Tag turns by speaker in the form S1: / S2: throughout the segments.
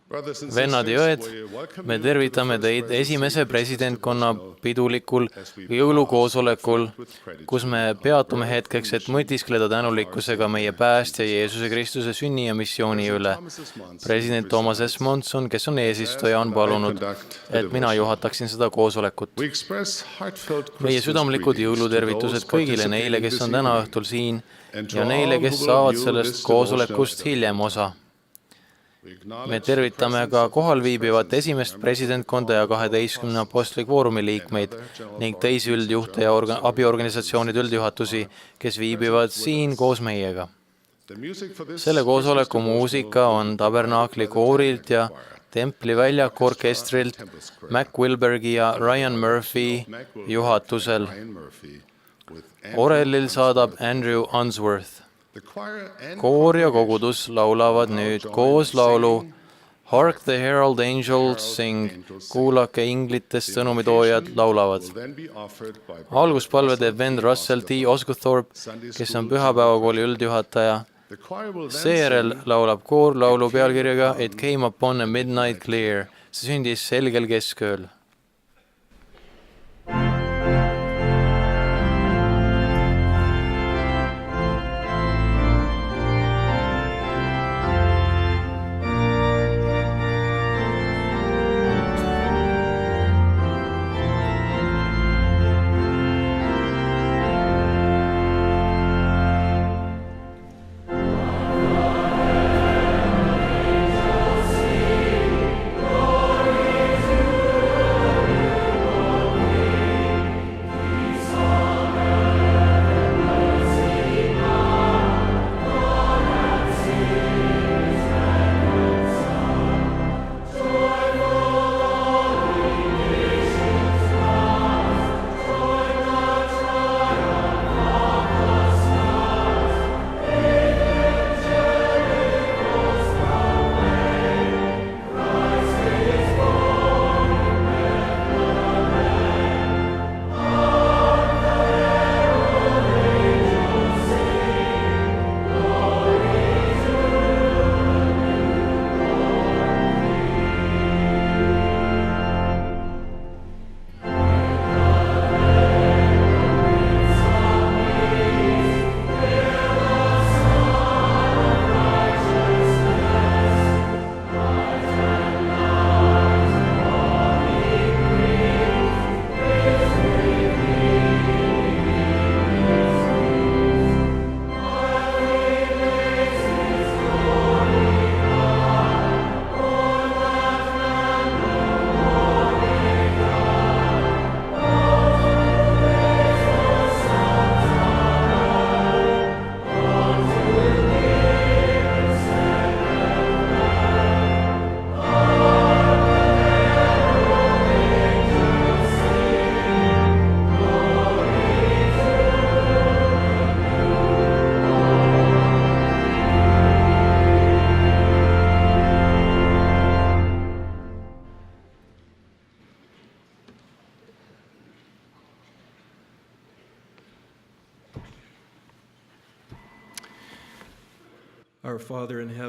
S1: Vennad ja õed, me tervitame teid esimese presidentkonna pidulikul jõulukoosolekul, kus me peatume hetkeks, et mõtiskleda tänulikkusega meie päästja Jeesuse Kristuse sünni ja missiooni üle. President Thomas S. Monson, kes on eesistuja, on palunud, et mina juhataksin seda koosolekut. Meie südamlikud jõulutervitused kõigile neile, kes on täna õhtul siin ja neile, kes saavad sellest koosolekust hiljem osa. Me tervitame ka kohal viibivat esimest presidentkonda ja 12 apostli kvoorumi liikmeid ning teisi üldjuhte ja abiorganisatsioonide üldjuhatusi, kes viibivad siin koos meiega. Selle koosoleku muusika on Tabernaakli koorilt ja Templi väljaku orkestrilt Mac Wilbergi ja Ryan Murphy juhatusel. Orellil saadab Andrew Unsworth. Koor ja kogudus laulavad nüüd koos laulu Hark the Herald Angels Sing, kuulake inglitest sõnumitoojad laulavad. Alguspalve teeb vend Russell T. Osgothorpe, kes on pühapäevakooli üldjuhataja. Seejärel laulab koor laulu pealkirjaga It Came Upon a Midnight Clear. See sündis selgel keskööl.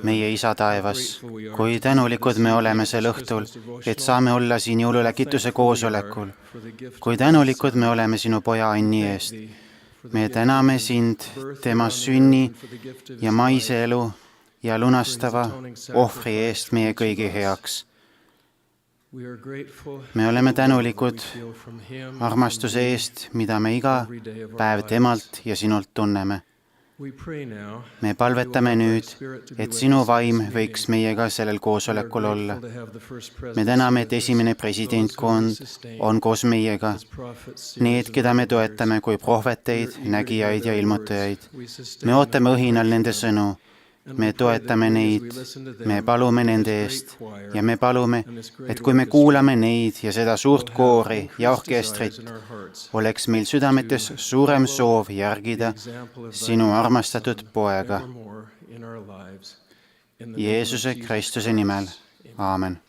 S2: Meie Isa taevas, kui tänulikud me oleme sel õhtul, et saame olla siin jõululäkituse koosolekul. Kui tänulikud me oleme sinu poja Anni eest. Me täname sind tema sünni ja maise elu ja lunastava ohvri eest meie kõigi heaks. Me oleme tänulikud armastuse eest, mida me iga päev temalt ja sinult tunneme. Me palvetame nüüd, et sinu vaim võiks meiega sellel koosolekul olla. Me täname, et esimene presidentkond on koos meiega. Need, keda me toetame kui prohveteid, nägijaid ja ilmutajaid. Me ootame õhinal nende sõnu. Me toetame neid, me palume nende eest ja me palume, et kui me kuulame neid ja seda suurt koori ja orkestrit, oleks meil südametes suurem soov järgida sinu armastatud poega. Jeesuse Kristuse nimel. Aamen.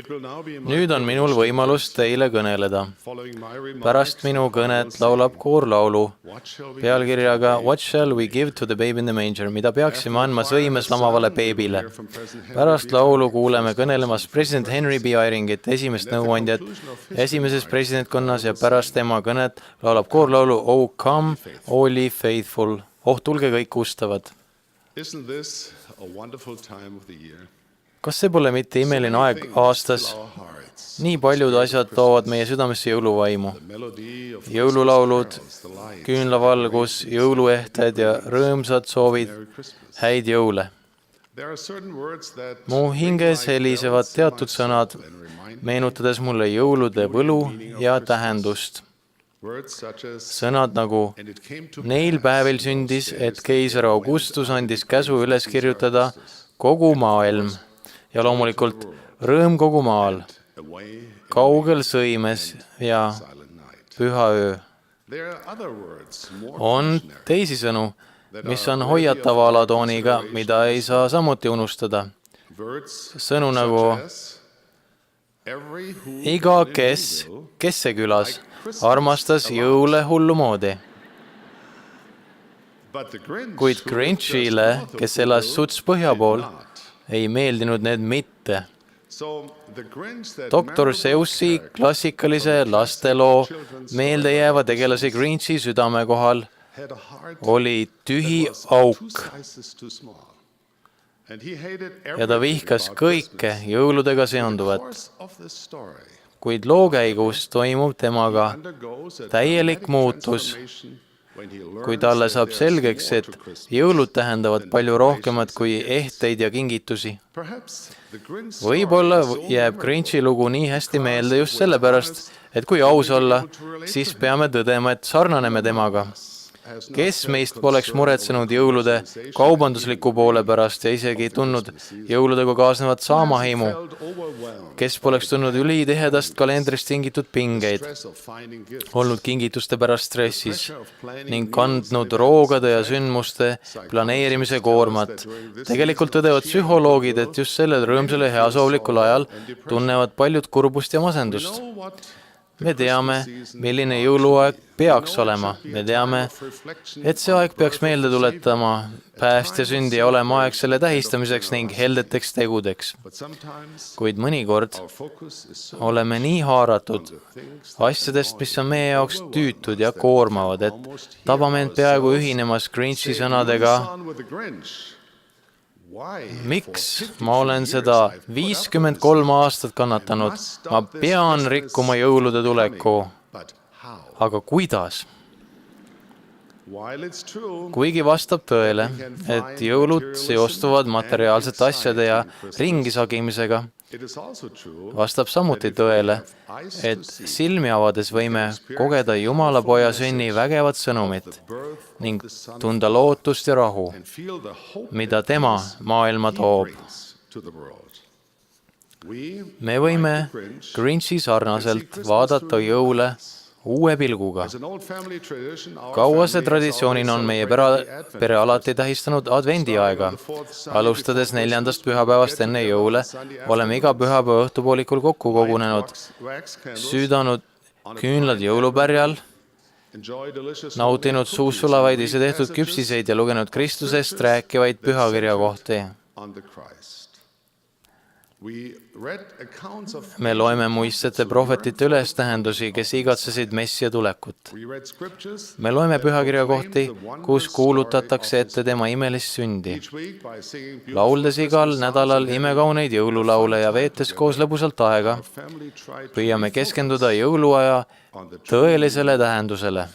S1: Nüüd on minul võimalus teile kõneleda. Pärast minu kõnet laulab koor laulu pealkirjaga What shall we give to the babe in the manger, mida peaksime andma sõimes lamavale beebile. Pärast laulu kuuleme kõnelemas president Henry B. Eyringit, esimest nõuandjat esimeses presidentkonnas, ja pärast tema kõnet laulab koor laulu Oh come, all ye faithful, tulge kõik ustavad. Kas see pole mitte imeline aeg aastas? Nii paljud asjad toovad meie südamesse jõuluvaimu. Jõululaulud, küünlavalgus, jõuluehted ja rõõmsad soovid, häid jõule. Mu hinges helisevad teatud sõnad, meenutades mulle jõulude võlu ja tähendust. Sõnad nagu neil päevil sündis, et keiser Augustus andis käsu üles kirjutada kogu maailm. Ja loomulikult rõõm kogu maal, kaugel sõimes ja püha öö. On teisi sõnu, mis on hoiatava alatooniga, mida ei saa samuti unustada. Sõnu nagu iga Kessekülas armastas jõule hullumoodi. Kuid Grinchile, kes elas Suts põhja pool, ei meeldinud need mitte. Doktor Seuss'i klassikalise lasteloo meeldejääva tegelase Grinchi südame kohal oli tühi auk. Ja ta vihkas kõike jõuludega seonduvat. Kuid loo käigus toimub temaga täielik muutus, kui talle saab selgeks, et jõulud tähendavad palju rohkemat kui ehteid ja kingitusi. Võib-olla jääb Grinchi lugu nii hästi meelde just sellepärast, et kui aus olla, siis peame tõdema, et sarnaneme temaga. Kes meist poleks muretsenud jõulude kaubandusliku poole pärast ja isegi tundnud jõuludega kaasnevat saamaheimu? Kes poleks tundnud ülitihedast kalendrist tingitud pingeid, olnud kingituste pärast stressis ning kandnud roogade ja sündmuste planeerimise koormat? Tegelikult tõdevad psühholoogid, et just sellel rõõmsal ja heasoovlikul ajal tunnevad paljud kurbust ja masendust. Me teame, milline jõuluaeg peaks olema. Me teame, et see aeg peaks meelde tuletama päästja sündi ja olema aeg selle tähistamiseks ning heldeteks tegudeks. Kuid mõnikord oleme nii haaratud asjadest, mis on meie jaoks tüütud ja koormavad, et tabame end peaaegu ühinemas Grinchi sõnadega. Miks ma olen seda 53 aastat kannatanud? Ma pean rikkuma jõulude tuleku. Aga kuidas? Kuigi vastab tõele, et jõulud seostuvad materiaalsete asjade ja ringisagimisega, vastab samuti tõele, et silmi avades võime kogeda Jumala poja sünni vägevat sõnumit ning tunda lootust ja rahu, mida tema maailma toob. Me võime Grinchi sarnaselt vaadata jõule uue pilguga. Kauase traditsioonina on meie pere alati tähistanud advendiaega. Alustades 4. pühapäevast enne jõule, oleme iga pühapäeva õhtupoolikul kokku kogunenud, süüdanud küünlad jõulupärjal, nautinud suus sulavaid ise tehtud küpsiseid ja lugenud Kristusest rääkivaid pühakirja kohti. Me loeme muistsete prohvetite ülestähendusi, kes igatsesid Messia tulekut. Me loeme pühakirja kohti, kus kuulutatakse ette tema imelist sündi. Lauldes igal nädalal imekauneid jõululaule ja veetes koos lõbusalt aega, püüame keskenduda jõuluaja tõelisele tähendusele.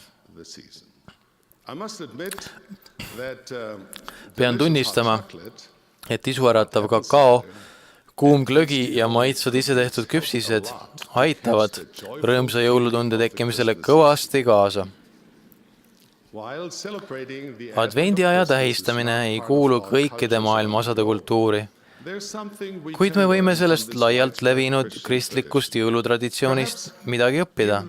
S1: Pean tunnistama, et isuäratav kakao kuum glögi ja maitsvad ise tehtud küpsised aitavad rõõmsa jõulutunde tekkimisele kõvasti kaasa. Advendiaja tähistamine ei kuulu kõikide maailma osade kultuuri, kuid me võime sellest laialt levinud kristlikust jõulutraditsioonist midagi õppida.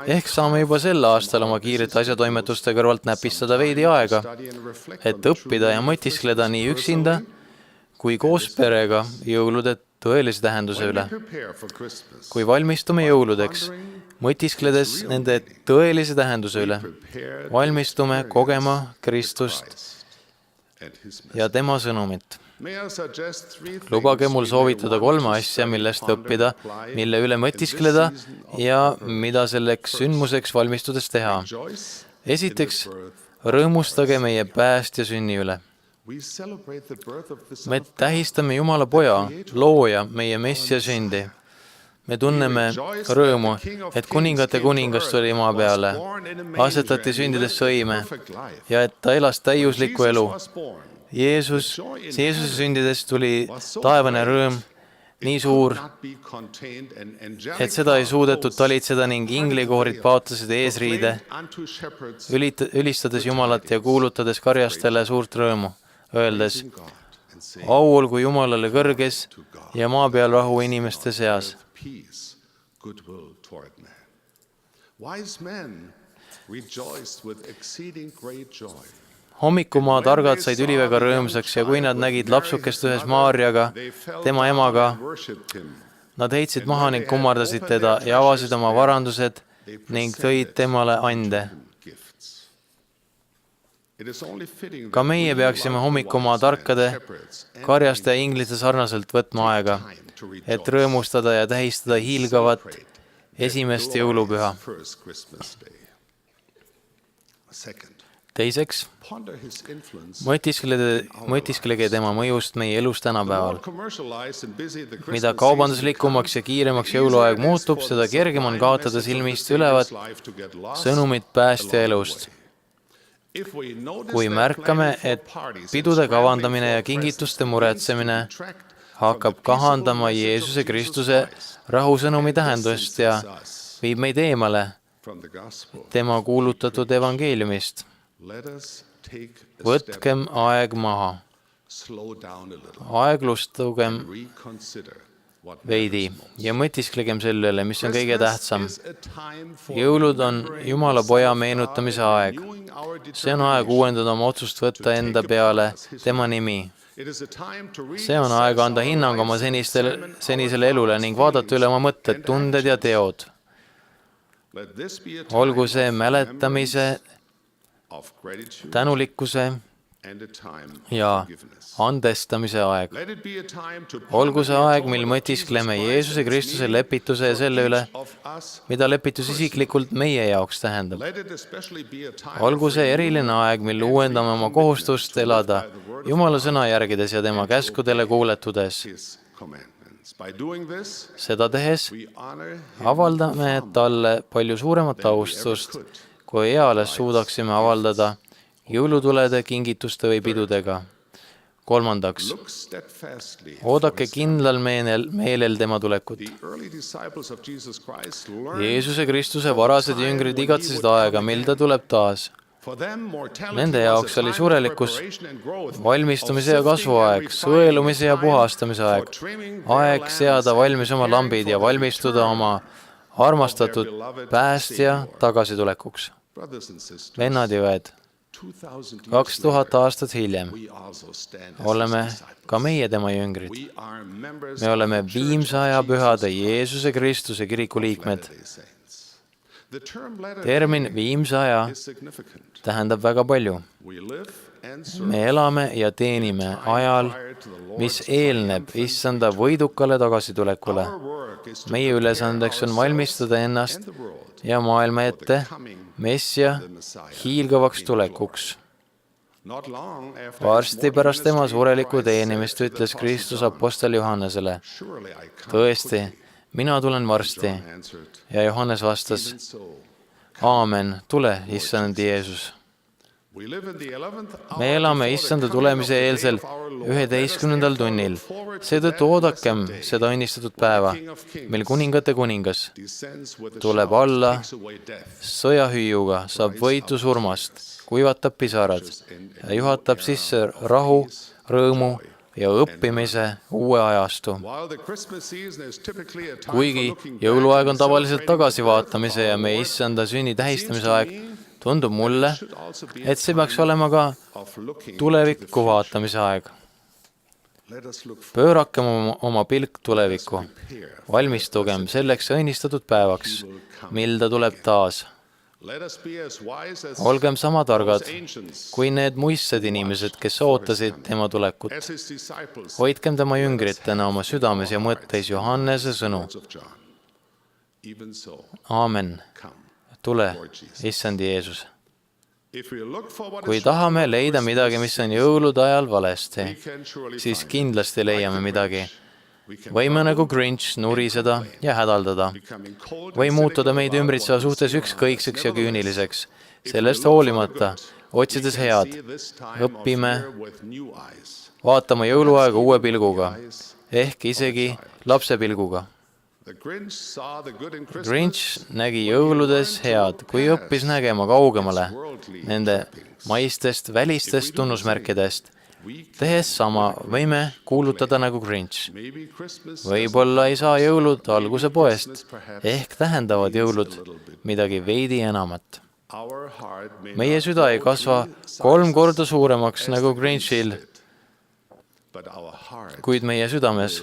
S1: Ehk saame juba sel aastal oma kiirete asjatoimetuste kõrvalt näpistada veidi aega, et õppida ja mõtiskleda nii üksinda kui koos perega jõulude tõelise tähenduse üle. Kui valmistume jõuludeks, mõtiskledes nende tõelise tähenduse üle, valmistume kogema Kristust ja tema sõnumit. Lubage mul soovitada 3 asja, millest õppida, mille üle mõtiskleda ja mida selleks sündmuseks valmistudes teha. Esiteks, rõõmustage meie päästja sünni üle. Me tähistame Jumala poja, looja, meie messia sündi. Me tunneme rõõmu, et kuningate kuningas tuli maa peale, asetati sündides sõime ja et ta elas täiuslikku elu. Jeesuse sündides tuli taevane rõõm nii suur, et seda ei suudetud talitseda ning inglikoorid paotasid eesriide, ülistades Jumalat ja kuulutades karjastele suurt rõõmu, öeldes, au olgu Jumalale kõrges ja maa peal rahu inimeste seas. Hommikumaa targad said üliväga rõõmsaks ja kui nad nägid lapsukest ühes Maarjaga, tema emaga, nad heitsid maha ning kummardasid teda ja avasid oma varandused ning tõid temale ande. Ka meie peaksime hommikumaa tarkade, karjaste ja inglite sarnaselt võtma aega, et rõõmustada ja tähistada hiilgavat esimest jõulupüha. Teiseks, mõtisklege tema mõjust meie elus tänapäeval. Mida kaubanduslikumaks ja kiiremaks jõuluaeg muutub, seda kergem on kaotada silmist ülevat sõnumit päästja elust. Kui märkame, et pidude kavandamine ja kingituste muretsemine hakkab kahandama Jeesuse Kristuse rahusõnumi tähendust ja viib meid eemale tema kuulutatud evangeeliumist. Võtkem aeg maha, aeglustugem veidi ja mõtisklegem selle üle, mis on kõige tähtsam. Jõulud on Jumala poja meenutamise aeg. See on aeg uuendada oma otsust võtta enda peale tema nimi. See on aeg anda hinnang oma senisele elule ning vaadata üle oma mõtted, tunded ja teod. Olgu see mäletamise, tänulikkuse ja andestamise aeg. Olgu see aeg, mil mõtiskleme Jeesuse Kristuse lepituse ja selle üle, mida lepitus isiklikult meie jaoks tähendab. Olgu see eriline aeg, mil uuendame oma kohustust elada Jumala sõna järgides ja tema käskudele kuuletudes. Seda tehes avaldame talle palju suuremat austust, kui eales suudaksime avaldada jõulutulede, kingituste või pidudega. Kolmandaks, oodake kindlal meelel tema tulekut. Jeesuse Kristuse varased jüngrid igatsesid aega, mil ta tuleb taas. Nende jaoks oli surelikkus valmistumise ja kasvuaeg, sõelumise ja puhastamise aeg, aeg seada valmis oma lambid ja valmistuda oma armastatud päästja tagasitulekuks. Vennad ja õed, 2000 aastat hiljem oleme ka meie tema jüngrid. Me oleme viimse aja pühade Jeesuse Kristuse kiriku liikmed. Termin viimse aja tähendab väga palju. Me elame ja teenime ajal, mis eelneb issanda võidukale tagasitulekule. Meie ülesandeks on valmistada ennast ja maailma ette messia hiilgavaks tulekuks. Varsti pärast tema surelikku teenimist ütles Kristus apostel Johannesele, tõesti, mina tulen varsti. Ja Johannes vastas, aamen, tule, issand Jeesus. me elame issanda tulemise eelsel 11. tunnil. Seetõttu oodakem seda õnnistatud päeva, mil kuningate kuningas tuleb alla sõjahüüuga, saab võitu surmast, kuivatab pisarad ja juhatab sisse rahu, rõõmu ja õppimise uue ajastu. Kuigi jõuluaeg on tavaliselt tagasivaatamise ja meie issanda sünni tähistamise aeg, tundub mulle, et see peaks olema ka tulevikku vaatamise aeg. Pöörakem oma pilk tulevikku. Valmistugem selleks õnnistatud päevaks, mil ta tuleb taas. Olgem sama targad kui need muistsed inimesed, kes ootasid tema tulekut. Hoidkem tema jüngritena oma südames ja mõtteis Johannese sõnu. Aamen. Tule, issand Jeesus. Kui tahame leida midagi, mis on jõulude ajal valesti, siis kindlasti leiame midagi. Võime nagu Grinch nuriseda ja hädaldada. Või muutuda meid ümbritseva suhtes ükskõikseks ja küüniliseks. Sellest hoolimata, otsides head, õpime vaatama jõuluaega uue pilguga, ehk isegi lapse pilguga. Grinch nägi jõuludes head, kui õppis nägema kaugemale nende maistest välistest tunnusmärkidest. Tehes sama võime kuulutada nagu Grinch. Võib-olla ei saa jõulud alguse poest, ehk tähendavad jõulud midagi veidi enamat. Meie süda ei kasva 3 korda suuremaks nagu Grinchil, kuid meie südames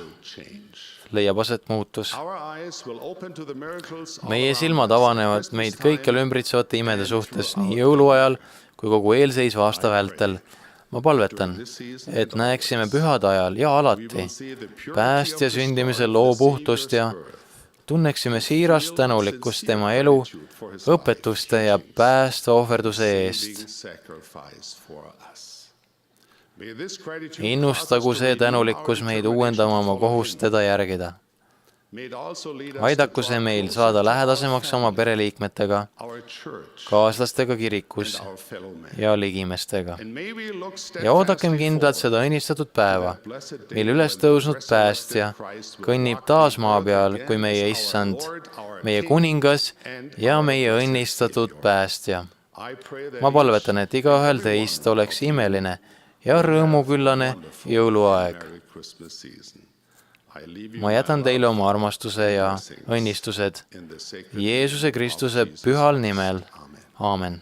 S1: leiab aset muutus. Meie silmad avanevad meid kõikjal ümbritsevate imede suhtes nii jõuluajal kui kogu eelseisva aasta vältel. Ma palvetan, et näeksime pühade ajal ja alati päästja sündimise loo puhtust ja tunneksime siirast tänulikkust tema elu, õpetuste ja päästva ohverduse eest. Innustagu see tänulikkus meid uuendama oma kohust teda järgida. Aidaku see meil saada lähedasemaks oma pereliikmetega, kaaslastega kirikus ja ligimestega. Ja oodakem kindlalt seda õnnistatud päeva, mil üles tõusnud päästja kõnnib taas maa peal kui meie issand, meie kuningas ja meie õnnistatud päästja. Ma palvetan, et igaühel teist oleks imeline ja rõõmuküllane jõuluaeg. Ma jätan teile oma armastuse ja õnnistused Jeesuse Kristuse pühal nimel. Aamen.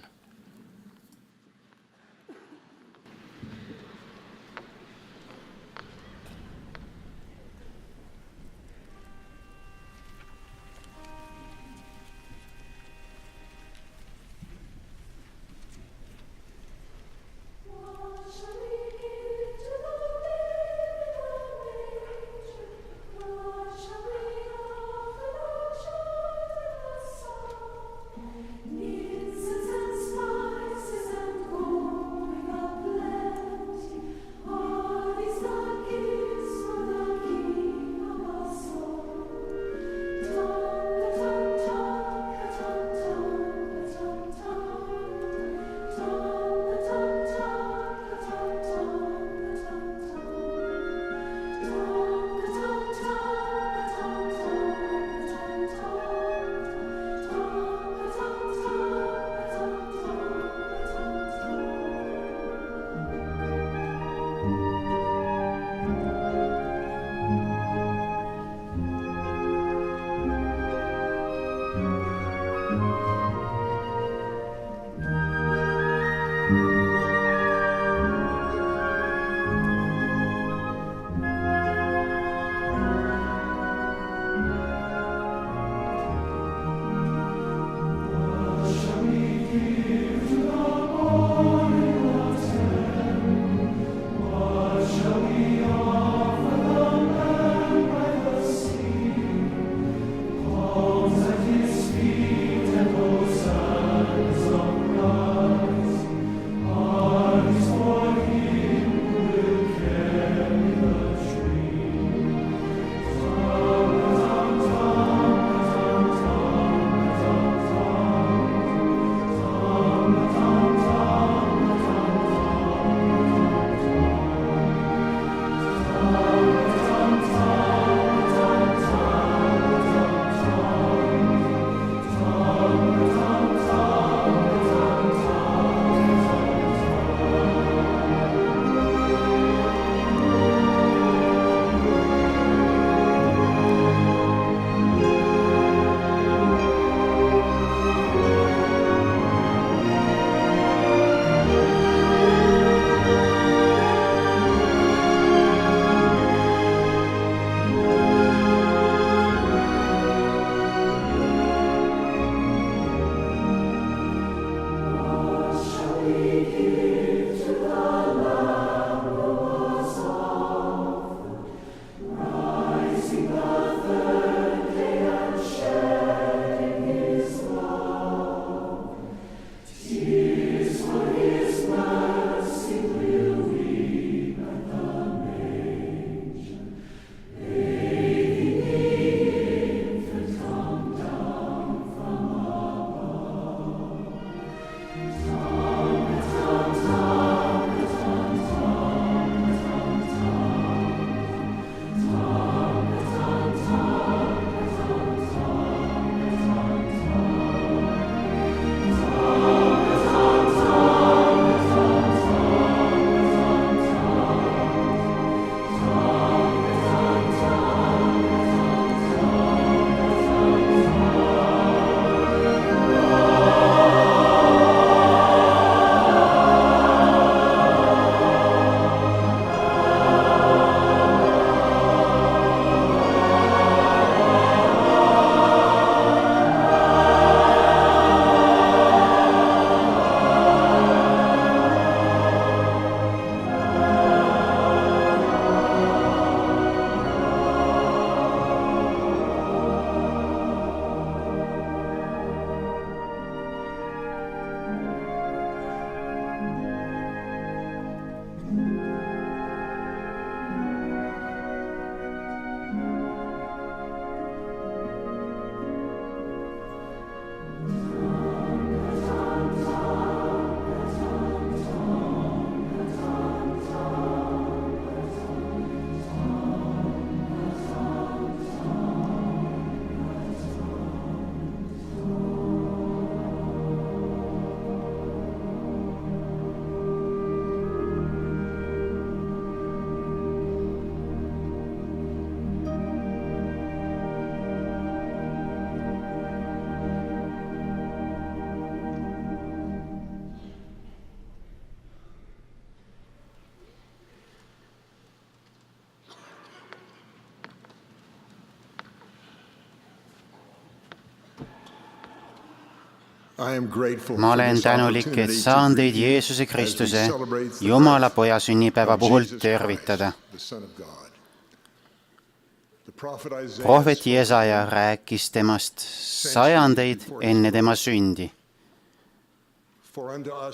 S3: Incense
S2: ma olen tänulik, et saan teid Jeesuse Kristuse, Jumala poja sünnipäeva puhul tervitada. Prohvet Jesaja rääkis temast sajandeid enne tema sündi,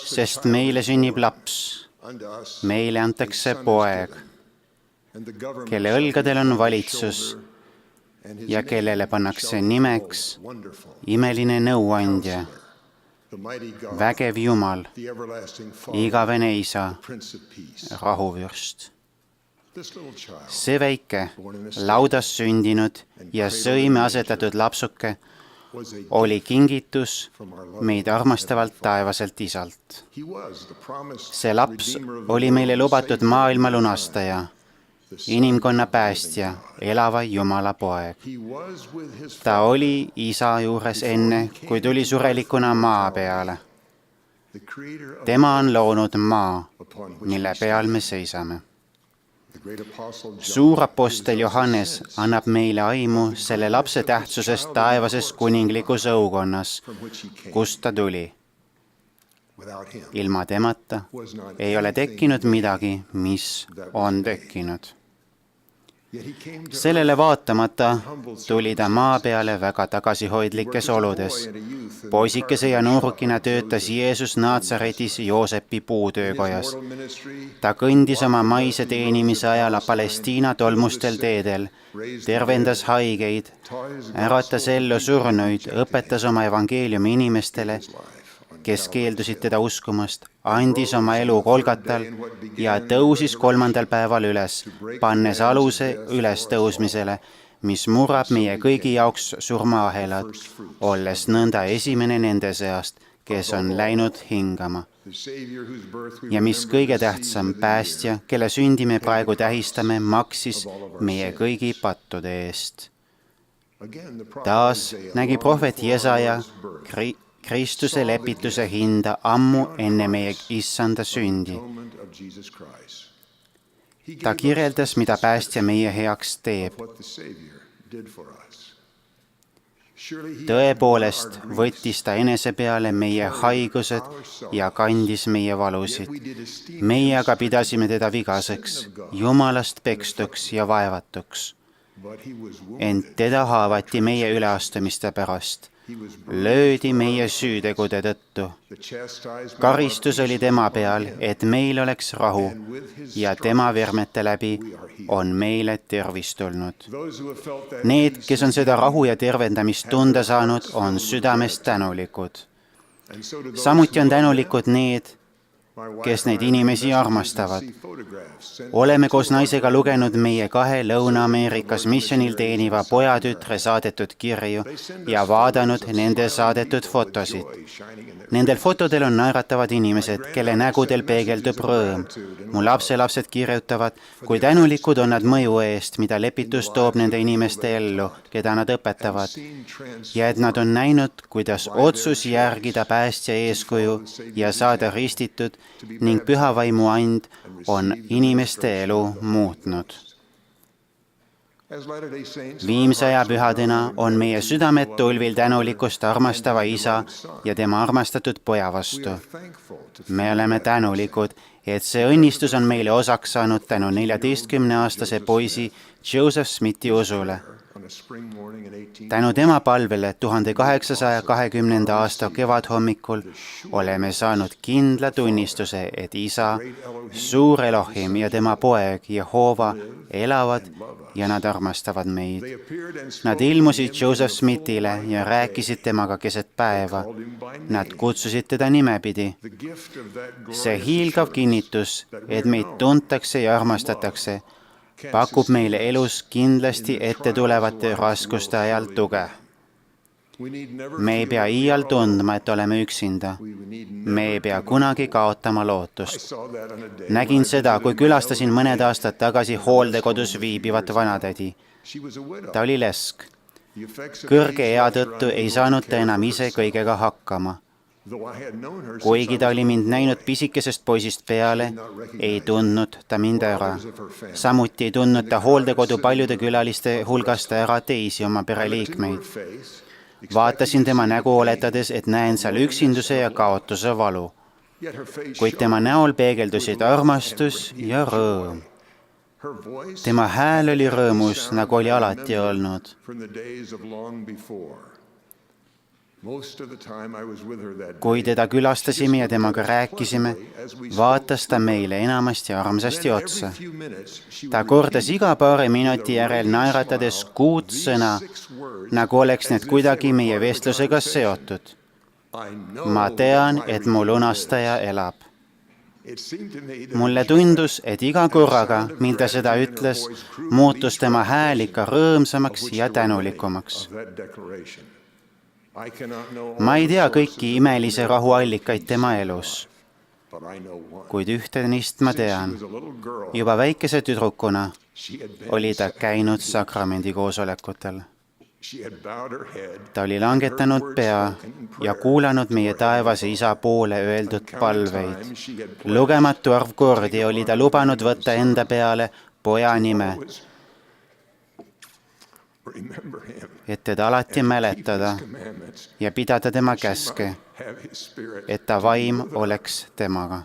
S2: sest meile sünnib laps, meile antakse poeg, kelle õlgadel on valitsus ja kellele pannakse nimeks imeline nõuandja, vägev Jumal, igavene Isa, rahuvürst. See väike, laudas sündinud ja sõime asetatud lapsuke oli kingitus meid armastavalt taevaselt Isalt. See laps oli meile lubatud maailma lunastaja, inimkonna päästja, elava Jumala poeg. Ta oli Isa juures enne, kui tuli surelikuna maa peale. Tema on loonud maa, mille peal me seisame. Suurapostel Johannes annab meile aimu selle lapse tähtsusest taevases kuninglikus õukonnas, kust ta tuli. Ilma temata ei ole tekkinud midagi, mis on tekkinud. Sellele vaatamata tuli ta maa peale väga tagasihoidlikes oludes. Poisikese ja noorukina töötas Jeesus Naatsaretis Joosepi puutöökojas. Ta kõndis oma maise teenimise ajal Palestiina tolmustel teedel, tervendas haigeid, äratas ellu surnuid, õpetas oma evangeeliumi inimestele, kes keeldusid teda uskumast, andis oma elu Golgatal ja tõusis 3. päeval üles, pannes aluse ülestõusmisele, mis murrab meie kõigi jaoks surmaahelad, olles nõnda esimene nende seast, kes on läinud hingama. Ja mis kõige tähtsam, päästja, kelle sündi me praegu tähistame, maksis meie kõigi pattude eest. Taas nägi prohvet Jesaja Kristuse lepituse hinda ammu enne meie issanda sündi. Ta kirjeldas, mida päästja meie heaks teeb. Tõepoolest võttis ta enese peale meie haigused ja kandis meie valusid. Meie aga pidasime teda vigaseks, Jumalast pekstuks ja vaevatuks. Ent teda haavati meie üleastumiste pärast. Löödi meie süütegude tõttu. Karistus oli tema peal, et meil oleks rahu, ja tema vermete läbi on meile tervis tulnud. Need, kes on seda rahu ja tervendamist tunda saanud, on südamest tänulikud. Samuti on tänulikud need, kes neid inimesi armastavad. Oleme koos naisega lugenud meie 2 Lõuna-Ameerikas missionil teeniva pojatütre saadetud kirju ja vaadanud nende saadetud fotosid. Nendel fotodel on naeratavad inimesed, kelle nägudel peegeldub rõõm. Mu lapselapsed kirjutavad, kui tänulikud on nad mõju eest, mida lepitus toob nende inimeste ellu, keda nad õpetavad. Ja et nad on näinud, kuidas otsus järgida päästja eeskuju ja saada ristitud ning püha vaimu and on inimeste elu muutnud. Viimse aja pühadena on meie südamed tulvil tänulikkust armastava Isa ja tema armastatud poja vastu. Me oleme tänulikud, et see õnnistus on meile osaks saanud tänu 14-aastase poisi Joseph Smithi usule. Tänu tema palvele 1820. aasta kevadhommikul oleme saanud kindla tunnistuse, et Isa, suur Elohim ja tema poeg Jehova elavad ja nad armastavad meid. Nad ilmusid Joseph Smithile ja rääkisid temaga keset päeva. Nad kutsusid teda nimepidi. See hiilgav kinnitus, et meid tuntakse ja armastatakse, pakub meile elus kindlasti ette tulevate raskuste ajal tuge. Me ei pea iial tundma, et oleme üksinda. Me ei pea kunagi kaotama lootust. Nägin seda, kui külastasin mõned aastad tagasi hooldekodus viibivat vanatädi. Ta oli lesk. Kõrge ea tõttu ei saanud ta enam ise kõigega hakkama. Kuigi ta oli mind näinud pisikesest poisist peale, ei tundnud ta mind ära. Samuti ei tundnud ta hooldekodu paljude külaliste hulgast ära teisi oma pereliikmeid. vaatasin tema nägu, oletades, et näen seal üksinduse ja kaotuse valu. Kuid tema näol peegeldusid armastus ja rõõm. Tema hääl oli rõõmus, nagu oli alati olnud. Kui teda külastasime ja temaga rääkisime, vaatas ta meile enamasti armsasti otsa. Ta kordas iga paari minuti järel naeratades 6 sõna, nagu oleks need kuidagi meie vestlusega seotud. Ma tean, et mu lunastaja elab. Mulle tundus, et iga korraga, mil ta seda ütles, muutus tema hääl ikka rõõmsamaks ja tänulikumaks. Ma ei tea kõiki imelise rahu allikaid tema elus, kuid ühte neist ma tean. Juba väikese tüdrukuna oli ta käinud sakramendi koosolekutel. Ta oli langetanud pea ja kuulanud meie taevase isa poole öeldud palveid. Lugematu arv kordi oli ta lubanud võtta enda peale poja nime, et teda alati mäletada ja pidada tema käske, et ta vaim oleks temaga.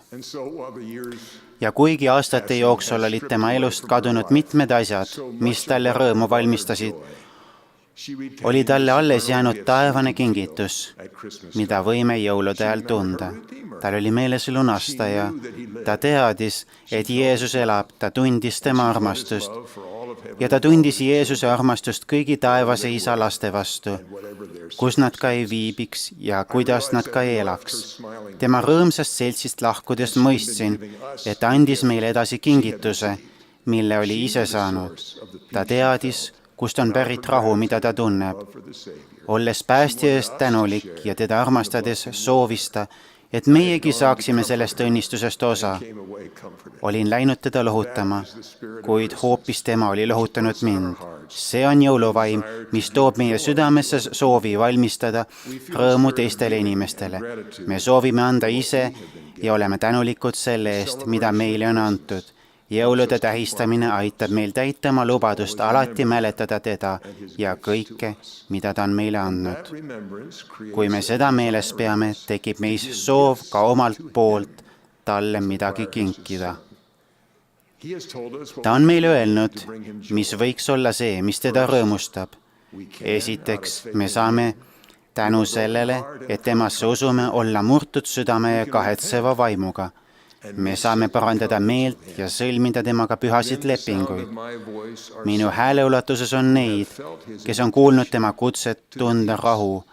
S2: Ja kuigi aastate jooksul olid tema elust kadunud mitmed asjad, mis talle rõõmu valmistasid, oli talle alles jäänud taevane kingitus, mida võime jõulude ajal tunda. Tal oli meeles lunastaja. Ta teadis, et Jeesus elab, ta tundis tema armastust. Ja ta tundis Jeesuse armastust kõigi taevase isa laste vastu, kus nad ka ei viibiks ja kuidas nad ka ei elaks. Tema rõõmsast seltsist lahkudes mõistsin, et ta andis meile edasi kingituse, mille oli ise saanud. Ta teadis, kust on pärit rahu, mida ta tunneb. Olles päästja eest tänulik ja teda armastades soovis ta, et meiegi saaksime sellest õnnistusest osa. Olin läinud teda lohutama, kuid hoopis tema oli lohutanud mind. See on jõuluvaim, mis toob meie südamesse soovi valmistada rõõmu teistele inimestele. Me soovime anda ise ja oleme tänulikud selle eest, mida meile on antud. Jõulude tähistamine aitab meil täita oma lubadust alati mäletada teda ja kõike, mida ta on meile andnud. Kui me seda meeles peame, tekib meis soov ka omalt poolt talle midagi kinkida. Ta on meile öelnud, mis võiks olla see, mis teda rõõmustab. Esiteks, me saame tänu sellele, et temasse usume olla murtud südame ja kahetseva vaimuga. Me saame parandada meelt ja sõlmida temaga pühasid lepinguid. Minu hääleulatuses on neid, kes on kuulnud tema kutset tunda rahu,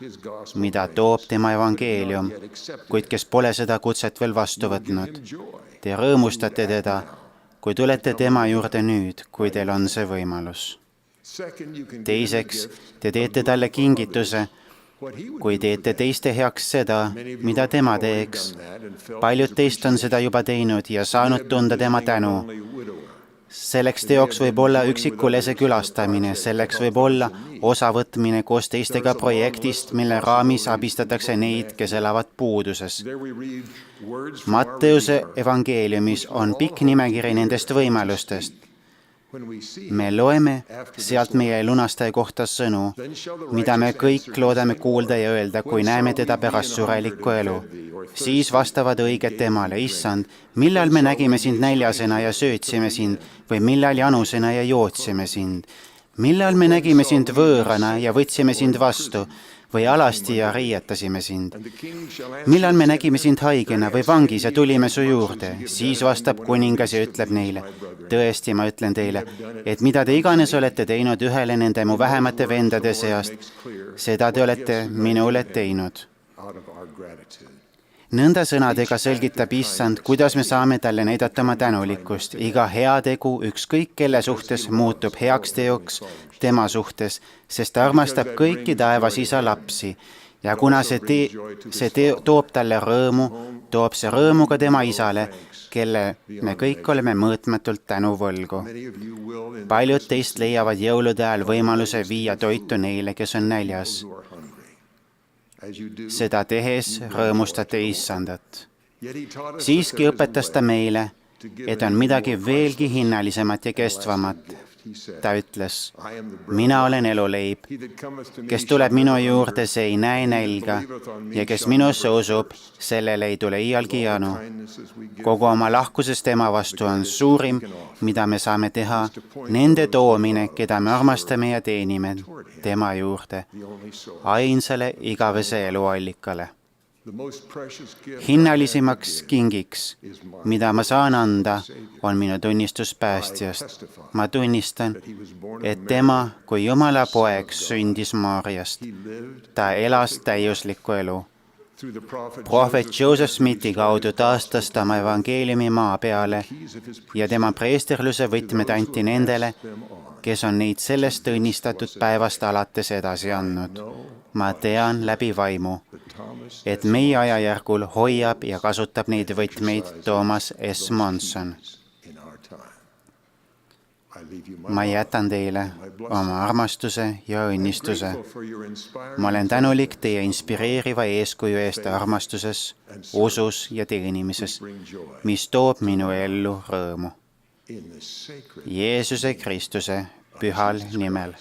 S2: mida toob tema evangeelium, kuid kes pole seda kutset veel vastu võtnud. Te rõõmustate teda, kui tulete tema juurde nüüd, kui teil on see võimalus. Teiseks, te teete talle kingituse, kui teete teiste heaks seda, mida tema teeks. Paljud teist on seda juba teinud ja saanud tunda tema tänu. Selleks teoks võib olla üksikulese külastamine, selleks võib olla osavõtmine koos teistega projektist, mille raamis abistatakse neid, kes elavad puuduses. Matteuse evangeeliumis on pikk nimekiri nendest võimalustest. Me loeme sealt meie lunastaja kohta sõnu, mida me kõik loodame kuulda ja öelda, kui näeme teda pärast surelikku elu. Siis vastavad õiged temale, issand, millal me nägime sind näljasena ja söötsime sind või millal janusena ja jootsime sind? Millal me nägime sind võõrana ja võtsime sind vastu või alasti ja riietasime sind? Millal me nägime sind haigena või vangis ja tulime su juurde? Siis vastab kuningas ja ütleb neile, tõesti, ma ütlen teile, et mida te iganes olete teinud ühele nende mu vähemate vendade seast, seda te olete minule teinud. Nõnda sõnadega selgitab issand, kuidas me saame talle näidata oma tänulikkust. Iga heategu ükskõik kelle suhtes muutub heaks teoks tema suhtes, sest ta armastab kõiki taevas isa lapsi. Ja kuna see toob talle rõõmu, toob see rõõmu ka tema isale, kelle me kõik oleme mõõtmatult tänuvõlgu. Paljud teist leiavad jõulude ajal võimaluse viia toitu neile, kes on näljas. Seda tehes rõõmustate issandat. Siiski õpetas ta meile, et on midagi veelgi hinnalisemat ja kestvamat. ta ütles, mina olen eluleib, kes tuleb minu juurde, see ei näe nälga ja kes minusse usub, sellele ei tule iialgi janu. Kogu oma lahkuses tema vastu on suurim, mida me saame teha, nende toomine, keda me armastame ja teenime tema juurde, ainsale igavese eluallikale. Hinnalisimaks kingiks, mida ma saan anda, on minu tunnistus päästjast. Ma tunnistan, et tema kui Jumala poeg sündis Maarjast. Ta elas täiuslikku elu. Prohvet Joseph Smithi kaudu taastas ta oma evangeeliumi maa peale ja tema preesterluse võtmed anti nendele, kes on neid sellest õnnistatud päevast alates edasi andnud. Ma tean läbi vaimu, et meie ajajärgul hoiab ja kasutab neid võtmeid Thomas S. Monson. Ma jätan teile oma armastuse ja õnnistuse. Ma olen tänulik teie inspireeriva eeskuju eest armastuses, usus ja teenimises, mis toob minu ellu rõõmu. Jeesuse Kristuse pühal nimel.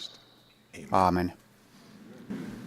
S2: Aamen.
S3: Come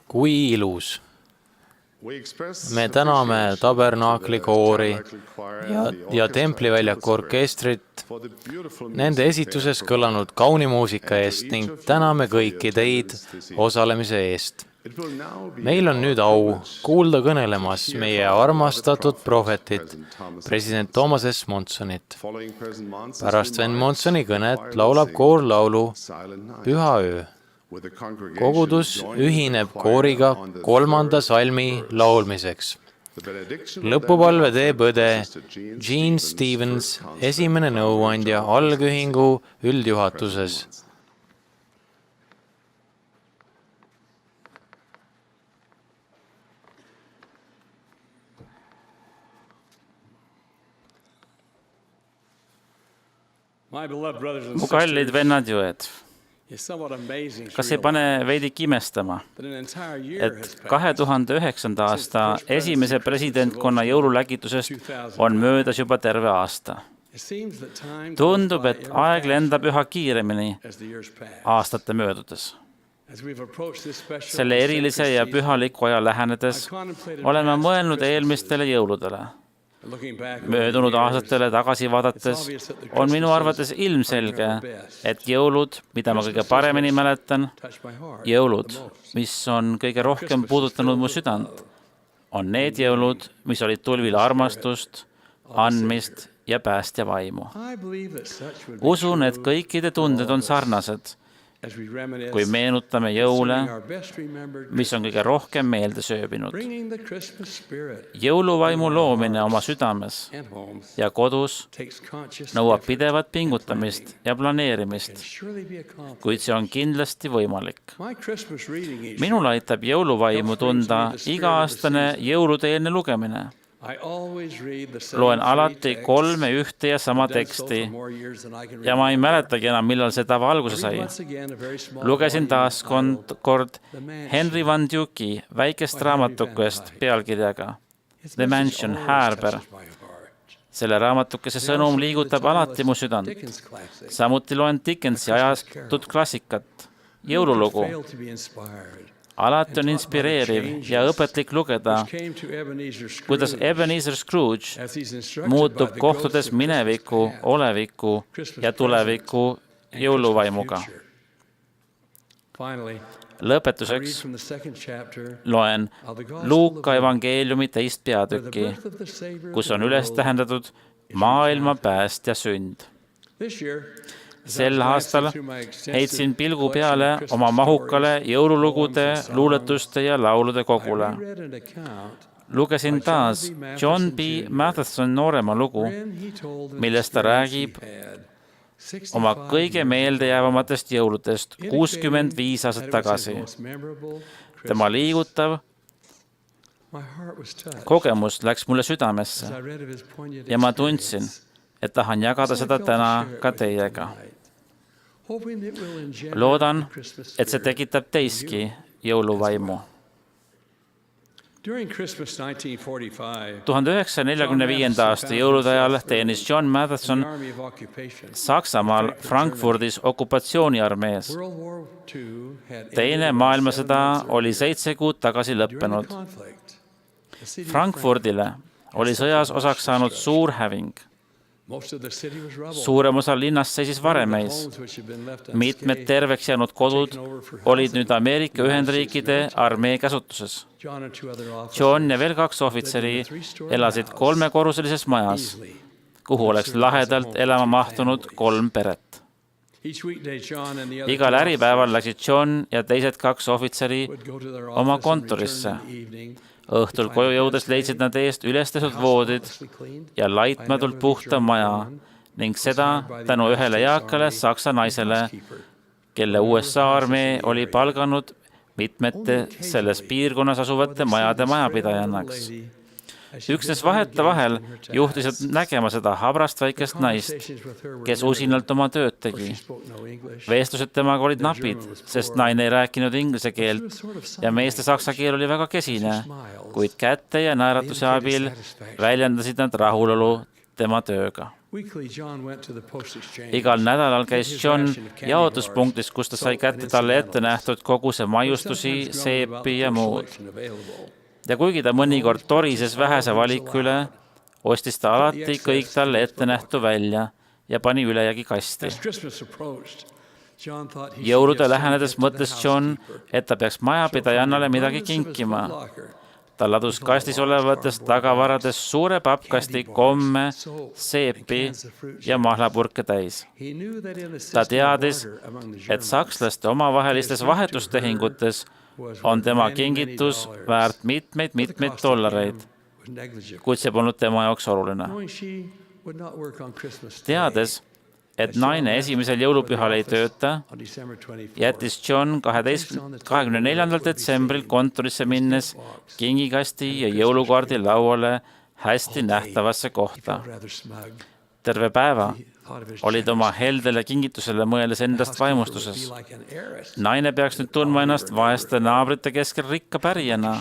S1: Kui ilus! Me täname tabernaakli koori ja templiväljaku orkestrit nende esituses kõlanud kauni muusika eest ning täname kõiki teid osalemise eest. Meil on nüüd au kuulda kõnelemas meie armastatud prohvetit, president Thomas S. Monsonit. Pärast Sven Monsoni kõnet laulab koor laulu Püha öö. Kogudus ühineb kooriga 3. salmi laulmiseks. Lõpupalve teeb õde Gene Stevens, esimene nõuandja algühingu üldjuhatuses.
S3: Mu kallid vennad jõed, kas ei pane veidi imestama, et 2009. aasta esimese presidentkonna jõululäkitusest on möödas juba terve aasta. Tundub, et aeg lendab üha kiiremini aastate möödudes. Selle erilise ja pühaliku aja lähenedes oleme mõelnud eelmistele jõuludele. Möödunud aastatele tagasi vaadates on minu arvates ilmselge, et jõulud, mida ma kõige paremini mäletan, jõulud, mis on kõige rohkem puudutanud mu südant, on need jõulud, mis olid tulvil armastust, andmist ja päästja vaimu. Usun, et kõikide tunded on sarnased, kui meenutame jõule, mis on kõige rohkem meelde sööbinud. Jõuluvaimu loomine oma südames ja kodus nõuab pidevat pingutamist ja planeerimist, kuid see on kindlasti võimalik. Minul aitab jõuluvaimu tunda iga-aastane jõuluteelne lugemine. Loen alati 3 ühte ja sama teksti ja ma ei mäletagi enam, millal see tava alguse sai. Lugesin taas kord Henry Van Dyke'i väikest raamatukest pealkirjaga The Mansion Harbor. Selle raamatukese sõnum liigutab alati mu südant. Samuti loen Dickensi ajatud klassikat, jõululugu. Alati on inspireeriv ja õpetlik lugeda, kuidas Ebenezer Scrooge muutub kohtudes mineviku, oleviku ja tuleviku jõuluvaimuga. Lõpetuseks loen Luuka evangeeliumi 2. peatükki, kus on üles tähendatud maailma päästja sünd. Sel aastal heitsin pilgu peale oma mahukale jõululugude, luuletuste ja laulude kogule. Lugesin taas John B. Matheson noorema lugu, millest ta räägib oma kõige meeldejäävamatest jõuludest 65 aastat tagasi. Tema liigutav kogemus läks mulle südamesse ja ma tundsin, et tahan jagada seda täna ka teiega. Loodan, et see tekitab teiski jõuluvaimu. 1945. aasta jõulude ajal teenis John Matheson Saksamaal Frankfurdis okupatsiooniarmees. Teine maailmasõda oli 7 kuud tagasi lõppenud. Frankfurdile oli sõjas osaks saanud suur häving. Suurem osa linnast seisis varemeis. Mitmed terveks jäänud kodud olid nüüd Ameerika Ühendriikide armee käsutuses. John ja veel 2 ohvitseri elasid 3-korruselises majas, kuhu oleks lahedalt elama mahtunud 3 peret. Igal äripäeval läksid John ja teised 2 ohvitseri oma kontorisse. Õhtul koju jõudes leidsid nad eest ülestesud voodid ja laitmatult puhta maja ning seda tänu ühele eakale saksa naisele, kelle USA armee oli palganud mitmete selles piirkonnas asuvate majade majapidajannaks. Üksnes vahetevahel juhtisid nägema seda habrast väikest naist, kes usinalt oma tööd tegi. Vestlused temaga olid napid, sest naine ei rääkinud inglise keelt ja meeste saksa keel oli väga kesine, kuid kätte ja naeratuse abil väljendasid nad rahulolu tema tööga. Igal nädalal käis John jaotuspunktis, kus ta sai kätte talle ette nähtud koguse maiustusi, seepi ja muud. Ja kuigi ta mõnikord torises vähese valiku üle, ostis ta alati kõik talle ette nähtu välja ja pani ülejäägi kasti. Jõulude lähenedes mõtles John, et ta peaks majapidajannale midagi kinkima. Ta ladus kastis olevatest tagavaradest suure pappkasti komme, seepi ja mahlapurke täis. Ta teadis, et sakslaste omavahelistes vahetustehingutes on tema kingitus väärt mitmeid dollareid, kuid see polnud tema jaoks oluline. Teades, et naine esimesel jõulupühal ei tööta, jättis John 24. detsembril kontorisse minnes kingikasti ja jõulukaardi lauale hästi nähtavasse kohta. Terve päeva olid oma heldele kingitusele mõeldes endast vaimustuses. Naine peaks nüüd tundma ennast vaeste naabrite keskel rikka pärijana.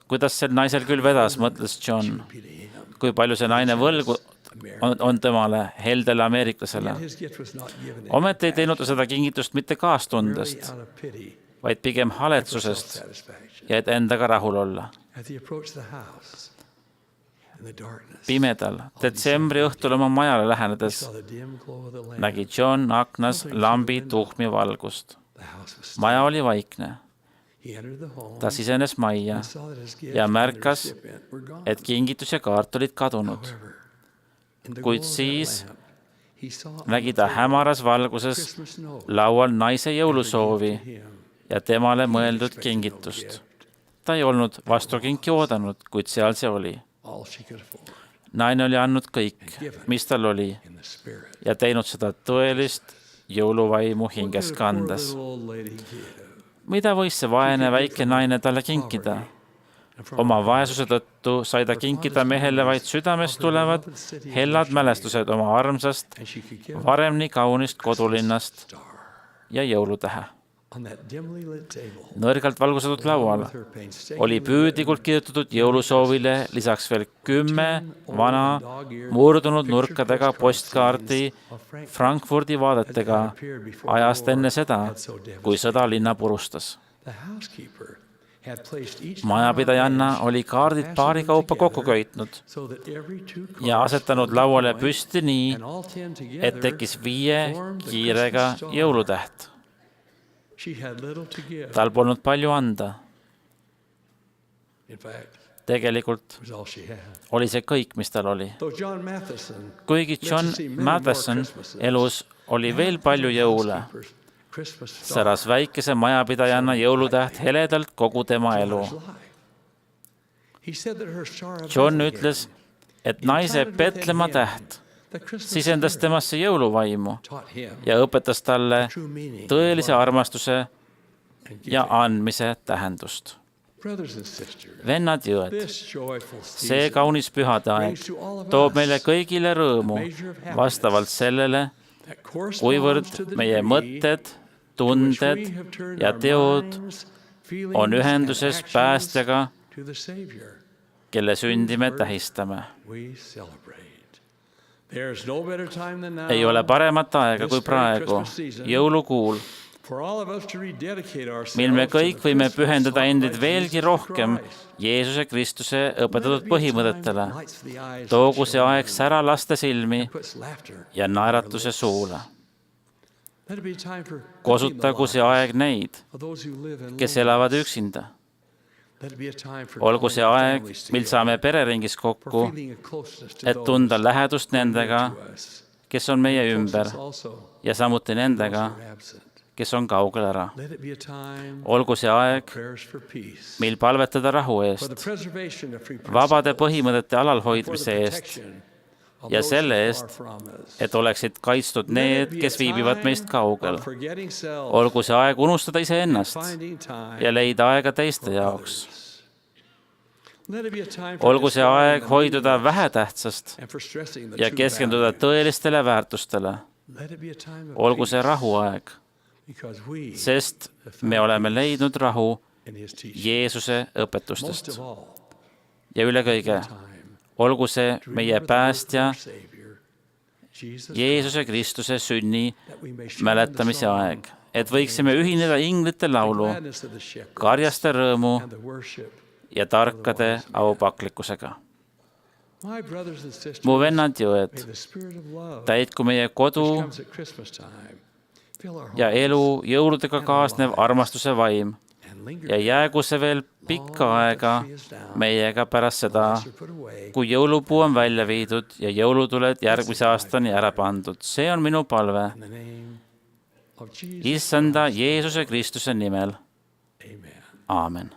S3: Kuidas sel naisel küll vedas, mõtles John. Kui palju see naine võlgu on temale, heldele ameeriklasele. Ometi ei teinud ta seda kingitust mitte kaastundest, vaid pigem haletsusest ja et endaga rahul olla. Pimedal, detsembri õhtul oma majale lähenedes, nägi John aknas lambi tuhmi valgust. Maja oli vaikne. Ta sisenes majja ja märkas, et kingitus ja kaart olid kadunud. Kuid siis nägi ta hämaras valguses laual naise jõulusoovi ja temale mõeldud kingitust. Ta ei olnud vastukinki oodanud, kuid seal see oli. Naine oli andnud kõik, mis tal oli, ja teinud seda tõelist jõuluvaimu hinges kandes. Mida võis see vaene väike naine talle kinkida? Oma vaesuse tõttu sai ta kinkida mehele vaid südamest tulevad hellad mälestused oma armsast, varem nii kaunist kodulinnast ja jõulutähe. Nõrgalt valgustatud laual oli püüdlikult kirjutatud jõulusoovile lisaks veel 10 vana murdunud nurkadega postkaardi Frankfurdi vaadetega ajast enne seda, kui sõda linna purustas. Majapidajanna oli kaardid paari kaupa kokku köitnud ja asetanud lauale püsti nii, et tekkis 5 kiirega jõulutäht. Tal polnud palju anda. Tegelikult oli see kõik, mis tal oli. Kuigi John Matheson elus oli veel palju jõule, säras väikese majapidajanna jõulutäht heledalt kogu tema elu. John ütles, et naise Betlema täht sisendas temasse jõuluvaimu ja õpetas talle tõelise armastuse ja andmise tähendust. Vennad jõed, see kaunis pühadeaeg toob meile kõigile rõõmu vastavalt sellele, kuivõrd meie mõtted, tunded ja teod on ühenduses päästjaga, kelle sündi me tähistame. Ei ole paremat aega kui praegu, jõulukuul, mil me kõik võime pühendada endid veelgi rohkem Jeesuse Kristuse õpetatud põhimõtetele. Toogu see aeg sära laste silmi ja naeratuse suule. Kosutagu see aeg neid, kes elavad üksinda. Olgu see aeg, mil saame pereringis kokku, et tunda lähedust nendega, kes on meie ümber, ja samuti nendega, kes on kaugel ära. Olgu see aeg, mil palvetada rahu eest, vabade põhimõtete alalhoidmise eest ja selle eest, et oleksid kaitstud need, kes viibivad meist kaugel. Olgu see aeg unustada iseennast ja leida aega teiste jaoks. Olgu see aeg hoiduda vähetähtsast ja keskenduda tõelistele väärtustele. Olgu see rahuaeg, sest me oleme leidnud rahu Jeesuse õpetustest. Ja üle kõige, olgu see meie päästja Jeesuse Kristuse sünni mäletamise aeg, et võiksime ühineda inglite laulu, karjaste rõõmu ja tarkade aupaklikkusega. Mu vennad ja õed, täitku meie kodu ja elu jõuludega kaasnev armastuse vaim ja jäägu see veel pikka aega meiega pärast seda, kui jõulupuu on välja viidud ja jõulutuled järgmise aastani ära pandud. See on minu palve. Issanda Jeesuse Kristuse nimel. Aamen.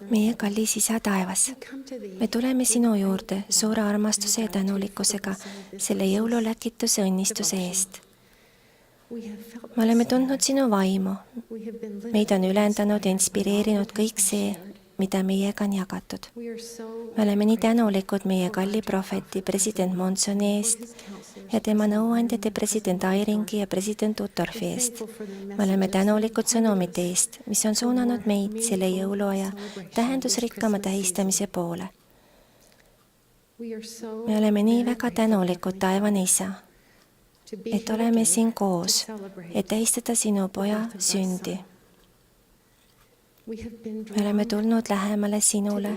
S4: meie kallis Isa taevas, me tuleme sinu juurde suure armastuse ja tänulikkusega selle jõululäkituse õnnistuse eest. Me oleme tundnud sinu vaimu, meid on ülendanud ja inspireerinud kõik see, mida meiega on jagatud. Me oleme nii tänulikud meie kalli prohveti president Monsoni eest ja tema nõuandjate president Airingi ja president Utorfi eest. Me oleme tänulikud sõnumite eest, mis on suunanud meid selle jõuluaja tähendusrikkama tähistamise poole. Me oleme nii väga tänulikud, taevane Isa, et oleme siin koos, et tähistada sinu poja sündi. Me oleme tulnud lähemale sinule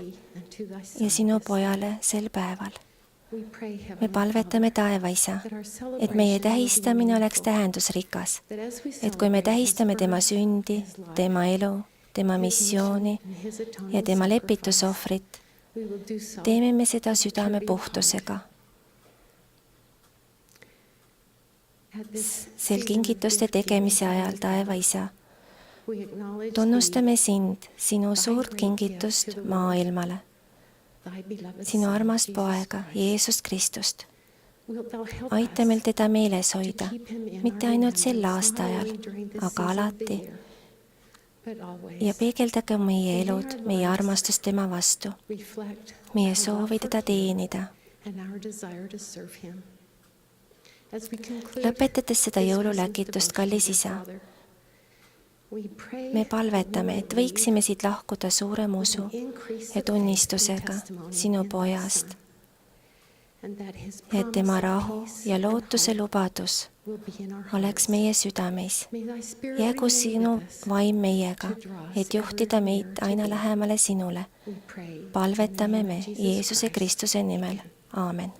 S4: ja sinu pojale sel päeval. Me palvetame, taeva Isa, et meie tähistamine oleks tähendusrikas, et kui me tähistame tema sündi, tema elu, tema missiooni ja tema lepitusohvrit, teeme me seda südame puhtusega. Sel kingituste tegemise ajal, taeva Isa, tunnustame sind, sinu suurt kingitust maailmale, sinu armast poega, Jeesust Kristust. Aita meil teda meeles hoida, mitte ainult sel aastaajal, aga alati. Ja peegeldage meie elud, meie armastust tema vastu, meie soovi teda teenida. Lõpetades seda jõululäkitust, kallis Isa, me palvetame, et võiksime siit lahkuda suurem usu ja tunnistusega sinu pojast, et tema rahu ja lootuse lubadus oleks meie südameis. Jäägu sinu vaim meiega, et juhtida meid aina lähemale sinule. Palvetame me Jeesuse Kristuse nimel. Aamen.